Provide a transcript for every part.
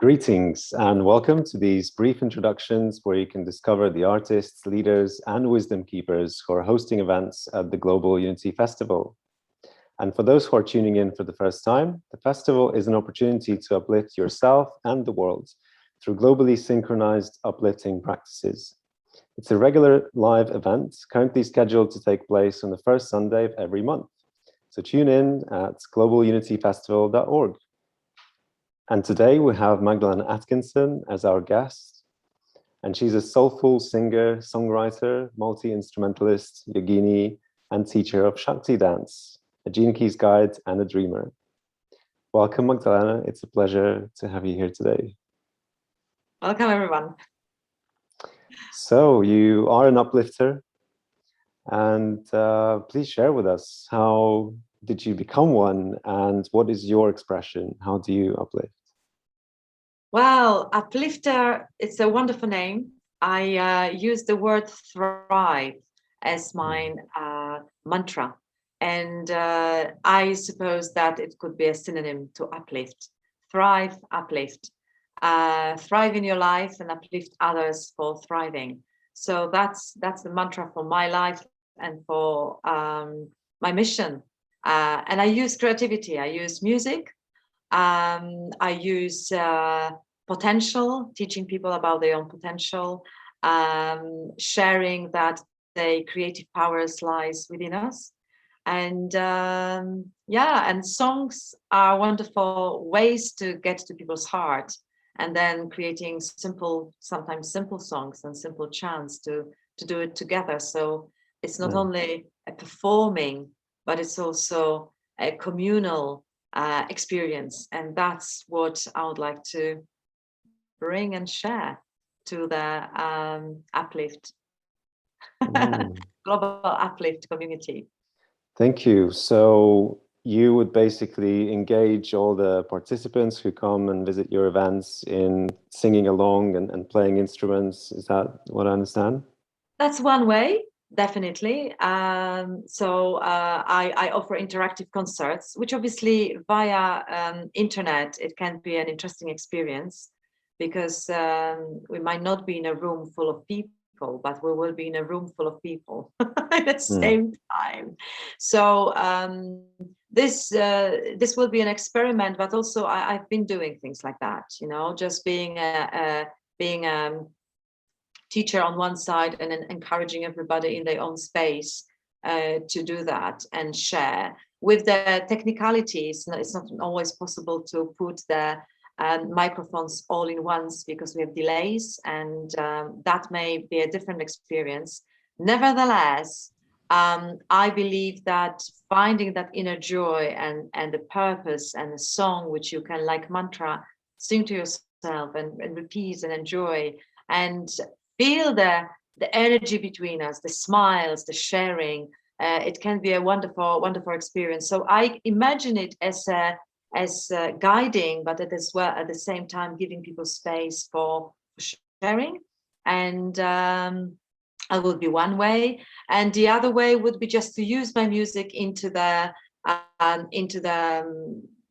Greetings and welcome to these brief introductions where you can discover the artists, leaders, and wisdom keepers who are hosting events at the Global Unity Festival. And for those who are tuning in for the first time, the festival is an opportunity to uplift yourself and the world through globally synchronized uplifting practices. It's a regular live event currently scheduled to take place on the first Sunday of every month. So tune in at globalunityfestival.org. And today we have Magdalena Atkinson as our guest. And she's a soulful singer, songwriter, multi-instrumentalist, yogini, and teacher of Shakti Dance, a Gene Keys guide and a dreamer. Welcome, Magdalena. It's a pleasure to have you here today. Welcome, everyone. So you are an uplifter, and please share with us, how did you become one, and what is your expression? How do you uplift? Well, uplifter, it's a wonderful name. I use the word thrive as my mantra, and I suppose that it could be a synonym to uplift. Thrive, uplift. Thrive in your life and uplift others for thriving. So that's the mantra for my life and for my mission. And I use creativity. I use music. I use potential, teaching people about their own potential, sharing that the creative powers lies within us. And yeah, and songs are wonderful ways to get to people's heart, and then creating sometimes simple songs and simple chants to do it together. So it's not only a performing, but it's also a communal experience. And that's what I would like to bring and share to the uplift, global uplift community. Thank you. So you would basically engage all the participants who come and visit your events in singing along and playing instruments. Is that what I understand? That's one way, definitely. So I offer interactive concerts, which obviously via internet, it can be an interesting experience, because we might not be in a room full of people, but we will be in a room full of people at the same time. So this will be an experiment, but also I've been doing things like that, you know, just being a teacher on one side and then encouraging everybody in their own space to do that and share. With the technicalities, it's not always possible to put the microphones all in once, because we have delays, and that may be a different experience. Nevertheless, I believe that finding that inner joy and the purpose and the song which you can, like mantra, sing to yourself and repeat and enjoy, and feel the energy between us, the smiles, the sharing, it can be a wonderful experience. So I imagine it as guiding, but at the same time giving people space for sharing. And I would be one way, and the other way would be just to use my music into the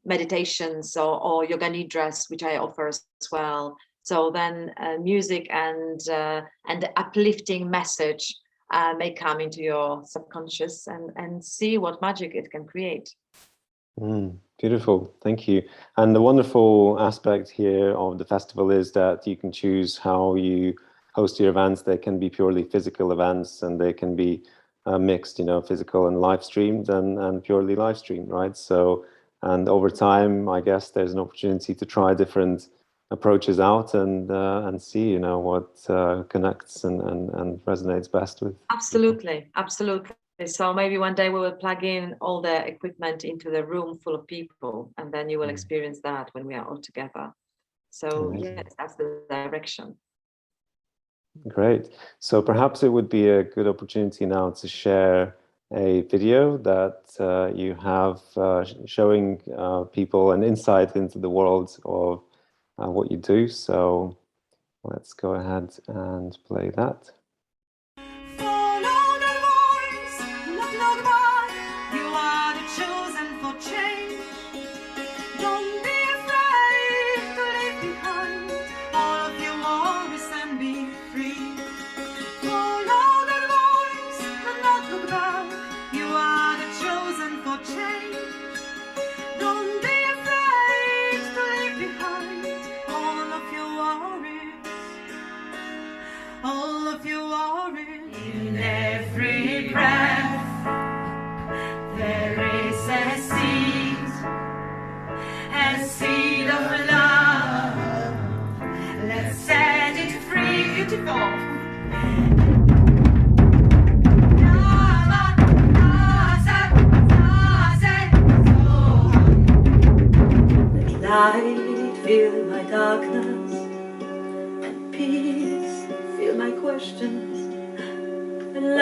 meditations or yoga nidras, which I offer as well. So then music and the uplifting message may come into your subconscious and see what magic it can create. Beautiful, thank you. And the wonderful aspect here of the festival is that you can choose how you host your events. They can be purely physical events, and they can be mixed, you know, physical and live streamed and purely live streamed, right? So, and over time, I guess there's an opportunity to try different approaches out and see, you know, what connects and resonates best with. Absolutely. So maybe one day we will plug in all the equipment into the room full of people, and then you will experience that when we are all together. So amazing. Yes, that's the direction. Great. So perhaps it would be a good opportunity now to share a video that you have showing people an insight into the world of what you do. So let's go ahead and play that. Don't be afraid to leave behind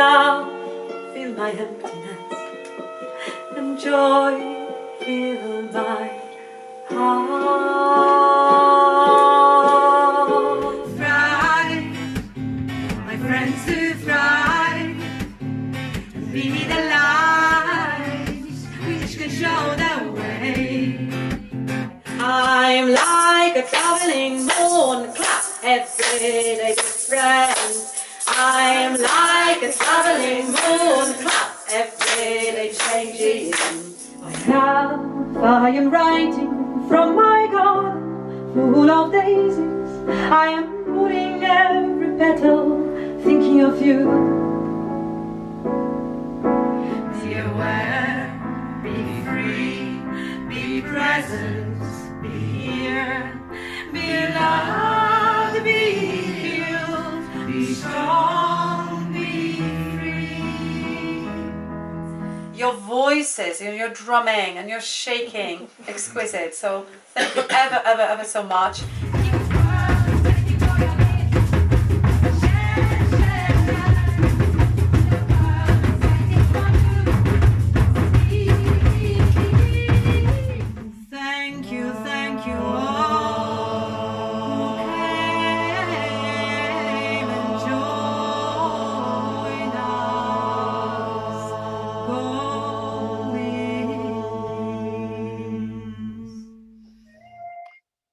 now fill my emptiness, and joy fill my heart. Thrive, my friends, to thrive, and be the light which can show the way. I'm like a traveling moon, clap every day different. I'm like a traveling moon, clap every day changing. Now I am writing from my garden full of daisies. I am putting every petal thinking of you. Be aware, be free, be present, be here, be loved, be healed, be strong, be free. Your voices, your drumming and your shaking, exquisite. So thank you ever so much. Thank you all who came and joined us, going.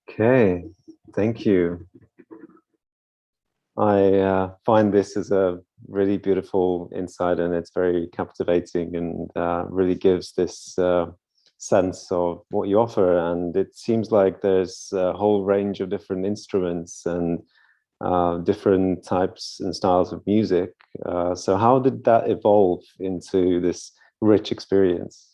Okay, thank you. I find this as a really beautiful insight, and it's very captivating, and really gives this sense of what you offer. And it seems like there's a whole range of different instruments and different types and styles of music. So how did that evolve into this rich experience?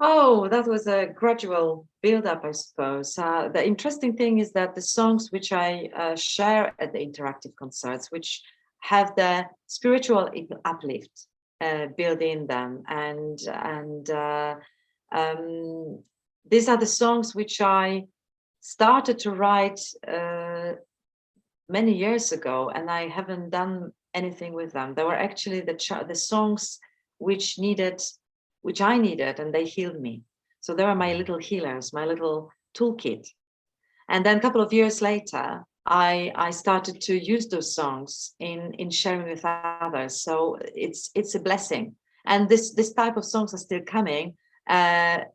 Oh, that was a gradual build-up, I suppose. The interesting thing is that the songs which I share at the interactive concerts, which have the spiritual uplift built in them, and these are the songs which I started to write many years ago, and I haven't done anything with them. They were actually the songs which I needed, and they healed me. So they were my little healers, my little toolkit. And then a couple of years later, I started to use those songs in sharing with others. So it's a blessing. And this type of songs are still coming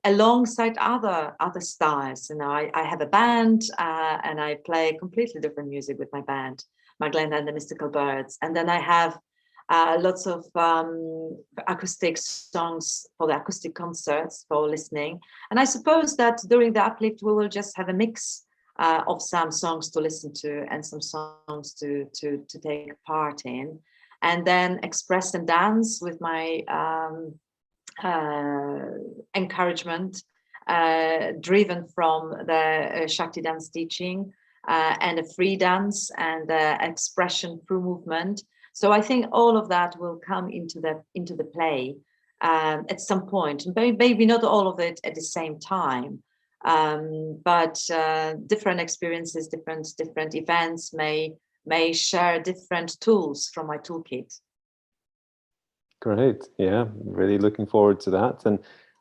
alongside other styles. You know, I have a band and I play completely different music with my band, Magdalena and the Mystical Birds. And then I have lots of acoustic songs for the acoustic concerts for listening. And I suppose that during the uplift, we will just have a mix of some songs to listen to and some songs to take part in. And then express and dance with my encouragement, driven from the Shakti Dance teaching and a free dance and expression through movement. So I think all of that will come into the play at some point, maybe not all of it at the same time, but different experiences, different events may share different tools from my toolkit. Great, yeah, really looking forward to that. And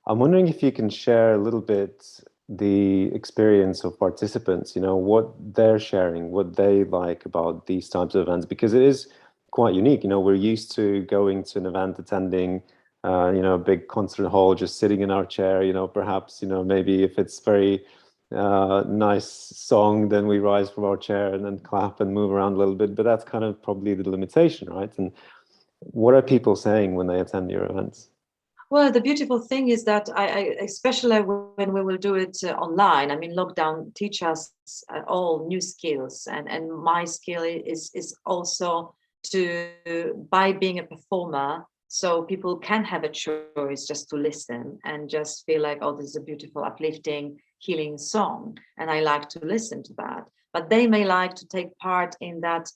I'm wondering if you can share a little bit the experience of participants, you know, what they're sharing, what they like about these types of events, because it is quite unique. You know, we're used to going to an event, attending, you know, a big concert hall, just sitting in our chair, you know, perhaps, you know, maybe if it's very nice song, then we rise from our chair and then clap and move around a little bit, but that's kind of probably the limitation, right? And what are people saying when they attend your events? Well, the beautiful thing is that I especially when we will do it online, I mean, lockdown teach us all new skills, and my skill is also by being a performer, so people can have a choice just to listen and just feel like, oh, this is a beautiful, uplifting, healing song, and I like to listen to that. But they may like to take part in that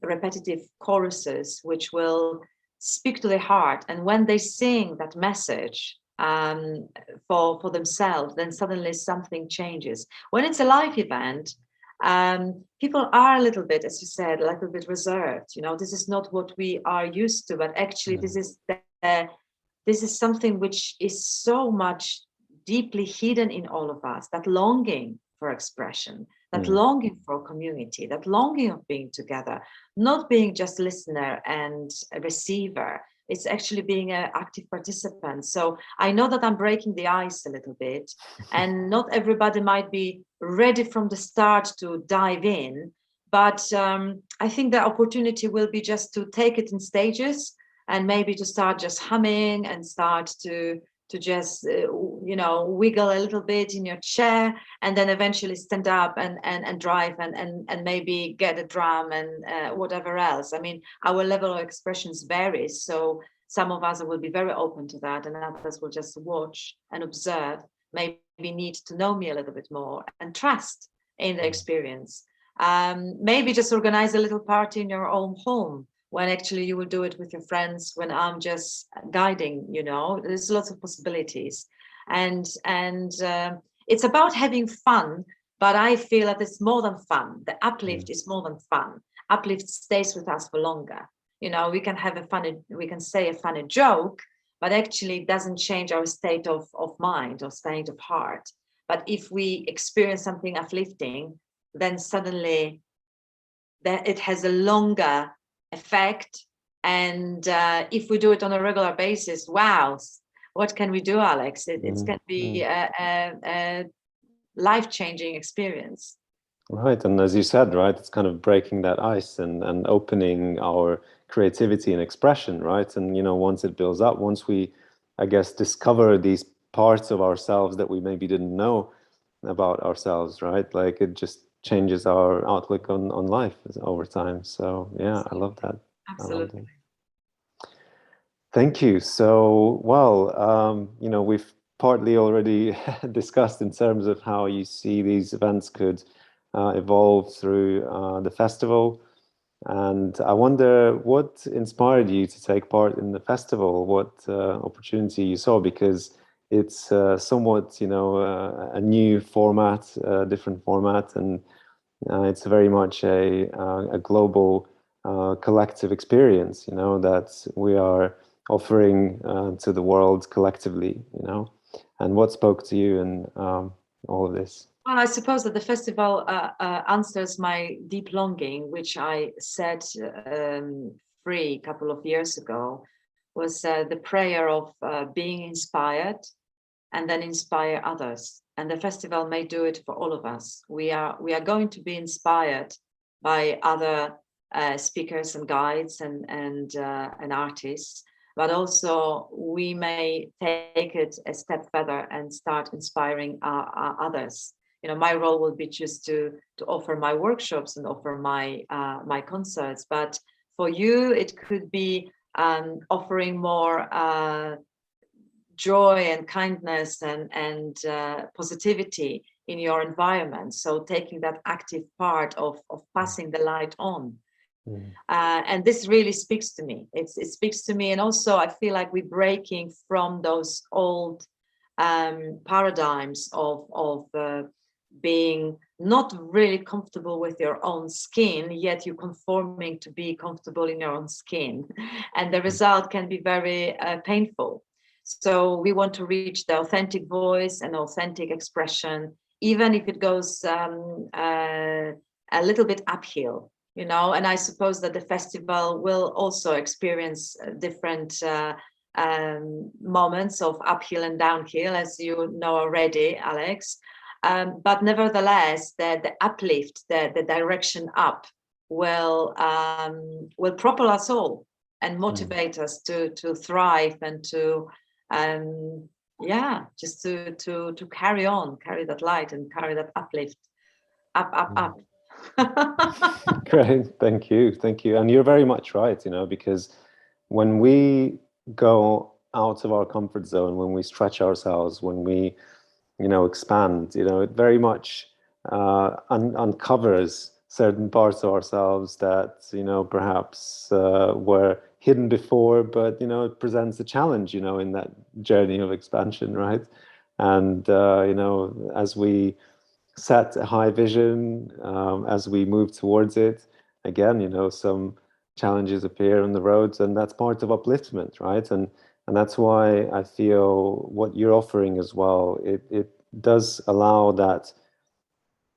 repetitive choruses, which will speak to their heart, and when they sing that message for themselves, then suddenly something changes. When it's a live event, People are a little bit, as you said, a little bit reserved. You know, this is not what we are used to, but actually this is something which is so much deeply hidden in all of us, that longing for expression, that longing for community, that longing of being together, not being just listener and a receiver. It's actually being an active participant. So I know that I'm breaking the ice a little bit, and not everybody might be ready from the start to dive in, but I think the opportunity will be just to take it in stages, and maybe to start just humming and start to just wiggle a little bit in your chair, and then eventually stand up and drive and maybe get a drum and whatever else. I mean, our level of expressions varies, so some of us will be very open to that, and others will just watch and observe, maybe need to know me a little bit more and trust in the experience. Maybe just organize a little party in your own home, when actually you will do it with your friends, when I'm just guiding. There's lots of possibilities, and it's about having fun. But I feel that it's more than fun. The uplift is more than fun. Uplift stays with us for longer. We can have we can say a funny joke, but actually it doesn't change our state of mind or state of heart. But if we experience something uplifting, then suddenly that it has a longer effect. And if we do it on a regular basis, wow, what can we do, Alex? It's going to be a life-changing experience. Right, and as you said, right, it's kind of breaking that ice and opening our creativity and expression, right? And once it builds up, once we, I guess, discover these parts of ourselves that we maybe didn't know about ourselves, right? Like, it just changes our outlook on life over time. So yeah, I love that. Absolutely. Thank you. So, well, we've partly already discussed in terms of how you see these events could evolve through the festival. And I wonder what inspired you to take part in the festival, what opportunity you saw, because it's somewhat, a new format, different format, and it's very much a global collective experience, that we are offering to the world collectively, And what spoke to you in all of this? Well, I suppose that the festival answers my deep longing, which I set free a couple of years ago, was the prayer of being inspired and then inspire others. And the festival may do it for all of us. We are going to be inspired by other speakers and guides and artists, but also we may take it a step further and start inspiring others. My role will be just to offer my workshops and offer my my concerts, but for you it could be offering more joy and kindness and positivity in your environment. So taking that active part of passing the light on. And this really speaks to me. It speaks to me, and also I feel like we're breaking from those old paradigms of being not really comfortable with your own skin, yet you're conforming to be comfortable in your own skin, and the result can be very painful. So we want to reach the authentic voice and authentic expression, even if it goes a little bit uphill, and I suppose that the festival will also experience different moments of uphill and downhill, as you know already, Alex. But nevertheless, the uplift, the direction up will propel us all and motivate us to thrive and to just to carry on, carry that light and carry that uplift up. Great, thank you. And you're very much right, because when we go out of our comfort zone, when we stretch ourselves, when we expand, it very much uncovers certain parts of ourselves that perhaps were hidden before, but it presents a challenge in that journey of expansion, right? And as we set a high vision as we move towards it. Again, you know, some challenges appear on the roads, and that's part of upliftment, right? And that's why I feel what you're offering as well, it does allow that,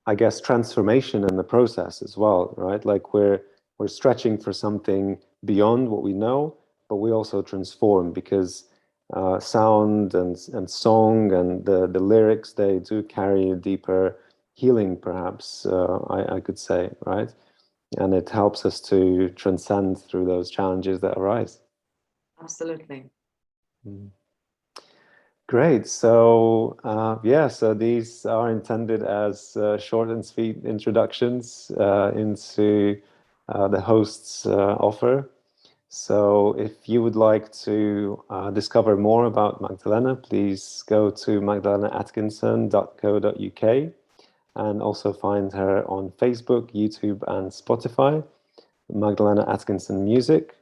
I guess, transformation in the process as well, right? Like we're stretching for something beyond what we know, but we also transform because sound and song and the lyrics, they do carry a deeper healing, perhaps, I could say, right? And it helps us to transcend through those challenges that arise. Absolutely. Mm. Great. So yeah, so these are intended as short and sweet introductions into the host's offer. So if you would like to discover more about Magdalena, please go to magdalenaatkinson.co.uk and also find her on Facebook, YouTube, and Spotify, Magdalena Atkinson Music.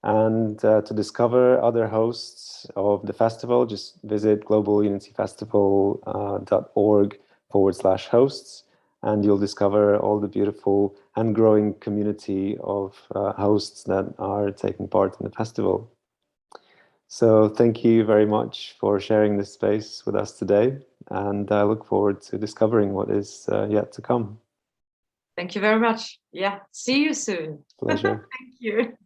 And to discover other hosts of the festival, just visit globalunityfestival.org/hosts, and you'll discover all the beautiful and growing community of hosts that are taking part in the festival. So thank you very much for sharing this space with us today, and I look forward to discovering what is yet to come. Thank you very much. Yeah, see you soon. Pleasure. Thank you.